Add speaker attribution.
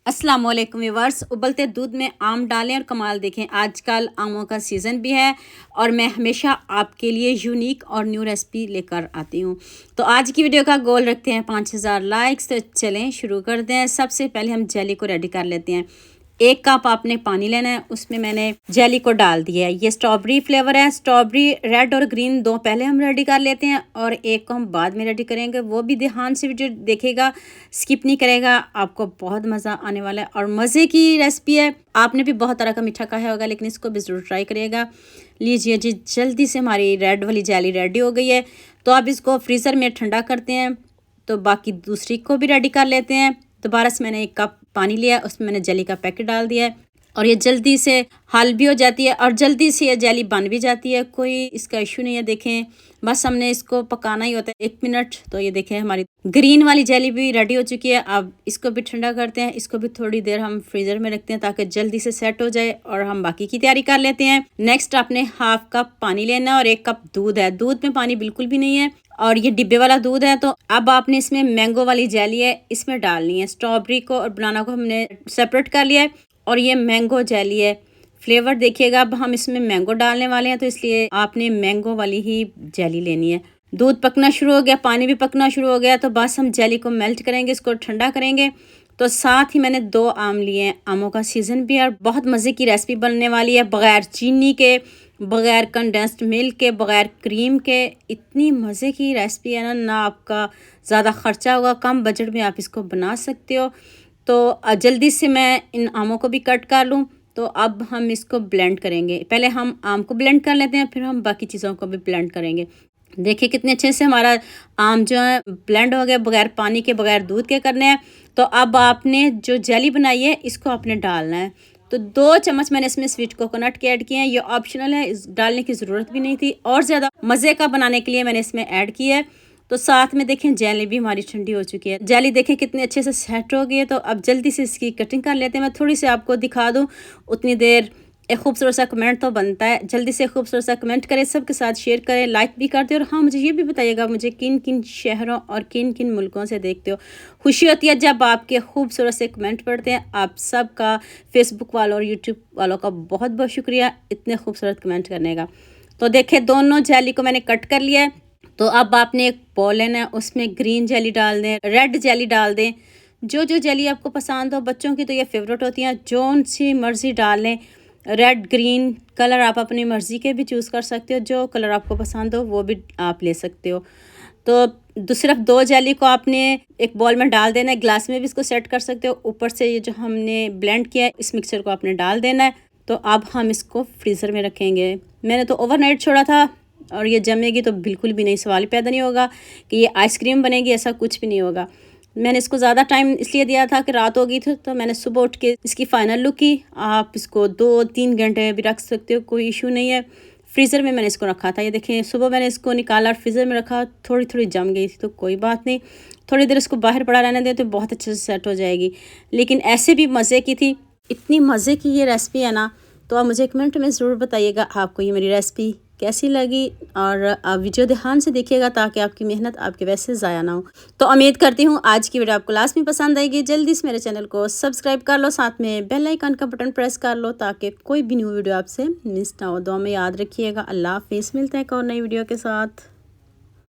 Speaker 1: अस्सलाम वालेकुम व्यूअर्स। उबलते दूध में आम डालें और कमाल देखें। आजकल आमों का सीज़न भी है और मैं हमेशा आपके लिए यूनिक और न्यू रेसिपी लेकर आती हूँ। तो आज की वीडियो का गोल रखते हैं 5000 लाइक्स। तो चलें शुरू करते हैं। सबसे पहले हम जेली को रेडी कर लेते हैं। 1 कप आपने पानी लेना है, उसमें मैंने जेली को डाल दिया है। ये स्ट्रॉबेरी फ्लेवर है। स्ट्रॉबेरी रेड और ग्रीन दो पहले हम रेडी कर लेते हैं और एक को हम बाद में रेडी करेंगे। वो भी ध्यान से वीडियो देखेगा, स्किप नहीं करेगा, आपको बहुत मज़ा आने वाला है और मज़े की रेसिपी है। आपने भी बहुत तरह का मीठा खाया होगा, लेकिन इसको भी ज़रूर ट्राई करिएगा। लीजिए जी, जल्दी से हमारी रेड वाली जेली रेडी हो गई है। तो अब इसको फ्रीज़र में ठंडा करते हैं। तो बाकी दूसरी को भी रेडी कर लेते हैं। दोबारा से मैंने 1 कप पानी लिया, उसमें मैंने जेली का पैकेट डाल दिया है और ये जल्दी से हल भी हो जाती है और जल्दी से ये जेली बन भी जाती है। कोई इसका इशू नहीं है। देखें, बस हमने इसको पकाना ही होता है 1 मिनट। तो ये देखें, हमारी ग्रीन वाली जेली भी रेडी हो चुकी है। अब इसको भी ठंडा करते हैं। इसको भी थोड़ी देर हम फ्रीज़र में रखते हैं ताकि जल्दी से सेट हो जाए और हम बाकी की तैयारी कर लेते हैं। नेक्स्ट आपने 1/2 कप पानी लेना है और 1 कप दूध है। दूध में पानी बिल्कुल भी नहीं है और ये डिब्बे वाला दूध है। तो अब आपने इसमें मैंगो वाली जेली है, इसमें डालनी है। स्ट्रॉबेरी को और बनाना को हमने सेपरेट कर लिया है और ये मैंगो जेली है। फ्लेवर देखिएगा, अब हम इसमें मैंगो डालने वाले हैं, तो इसलिए आपने मैंगो वाली ही जेली लेनी है। दूध पकना शुरू हो गया, पानी भी पकना शुरू हो गया। तो बस हम जेली को मेल्ट करेंगे, इसको ठंडा करेंगे। तो साथ ही मैंने 2 आम लिए हैं। आमों का सीज़न भी है और बहुत मज़े की रेसिपी बनने वाली है। बग़ैर चीनी के, बग़ैर कंडेंस्ड मिल्क के, बग़ैर क्रीम के, इतनी मज़े की रेसिपी है ना आपका ज़्यादा ख़र्चा होगा, कम बजट में आप इसको बना सकते हो। तो जल्दी से मैं इन आमों को भी कट कर लूँ। तो अब हम इसको ब्लेंड करेंगे। पहले हम आम को ब्लेंड कर लेते हैं, फिर हम बाकी चीज़ों को भी ब्लेंड करेंगे। देखिए कितने अच्छे से हमारा आम जो है ब्लेंड हो गया, बग़ैर पानी के, बग़ैर दूध के करने हैं। तो अब आपने जो जेली बनाई है इसको आपने डालना है। तो 2 चम्मच मैंने इसमें स्वीट कोकोनट के ऐड किए हैं। ये ऑप्शनल है, इस डालने की ज़रूरत भी नहीं थी और ज़्यादा मज़े का बनाने के लिए मैंने इसमें ऐड किया है। तो साथ में देखें जेली भी हमारी ठंडी हो चुकी है। जेली देखें कितने अच्छे से सेट हो गई है। तो अब जल्दी से इसकी कटिंग कर लेते हैं। मैं थोड़ी सी आपको दिखा दूँ, उतनी देर एक खूबसूरत सा कमेंट तो बनता है। जल्दी से खूबसूरत सा कमेंट करें, सबके साथ शेयर करें, लाइक भी कर दें और हाँ, मुझे ये भी बताइएगा मुझे किन किन शहरों और किन किन मुल्कों से देखते हो। खुशी होती है जब आपके खूबसूरत से कमेंट पढ़ते हैं। आप सबका, फेसबुक वालों और यूट्यूब वालों का बहुत बहुत शुक्रिया इतने खूबसूरत कमेंट करने का। तो देखें, दोनों जेली को मैंने कट कर लिया है। तो अब आपने एक बॉल लेना है, उसमें ग्रीन जेली डाल दें, रेड जेली डाल दें। जो जो जेली आपको पसंद हो, बच्चों की तो ये फेवरेट होती हैं, जौन सी मर्ज़ी डाल लें। रेड ग्रीन कलर आप अपनी मर्ज़ी के भी चूज़ कर सकते हो, जो कलर आपको पसंद हो वो भी आप ले सकते हो। तो सिर्फ 2 जेली को आपने एक बॉल में डाल देना है। ग्लास में भी इसको सेट कर सकते हो। ऊपर से ये जो हमने ब्लेंड किया है इस मिक्सचर को आपने डाल देना है। तो अब हम इसको फ्रीज़र में रखेंगे। मैंने तो ओवरनाइट छोड़ा था और ये जमेगी तो बिल्कुल भी नहीं, सवाल पैदा नहीं होगा कि ये आइसक्रीम बनेगी, ऐसा कुछ भी नहीं होगा। मैंने इसको ज़्यादा टाइम इसलिए दिया था कि रात हो गई थी, तो मैंने सुबह उठ के इसकी फ़ाइनल लुक की। आप इसको 2-3 घंटे भी रख सकते हो, कोई इशू नहीं है। फ्रीज़र में मैंने इसको रखा था। ये देखें, सुबह मैंने इसको निकाला और फ्रीज़र में रखा, थोड़ी थोड़ी जम गई थी तो कोई बात नहीं, थोड़ी देर इसको बाहर पड़ा रहने दें तो बहुत अच्छे से सेट हो जाएगी। लेकिन ऐसे भी मज़े की थी, इतनी मज़े की ये रेसिपी है ना। तो आप मुझे कमेंट में ज़रूर बताइएगा आपको ये मेरी रेसिपी कैसी लगी और आप वीडियो ध्यान से देखिएगा ताकि आपकी मेहनत आपके वैसे ज़ाया ना हो। तो उम्मीद करती हूँ आज की वीडियो आपको लास्ट में पसंद आएगी। जल्दी से मेरे चैनल को सब्सक्राइब कर लो, साथ में बेल आइकन का बटन प्रेस कर लो ताकि कोई भी न्यू वीडियो आपसे मिस ना हो। दुआ में याद रखिएगा। अल्लाह हाफिज़। मिलते हैं एक और नई वीडियो के साथ।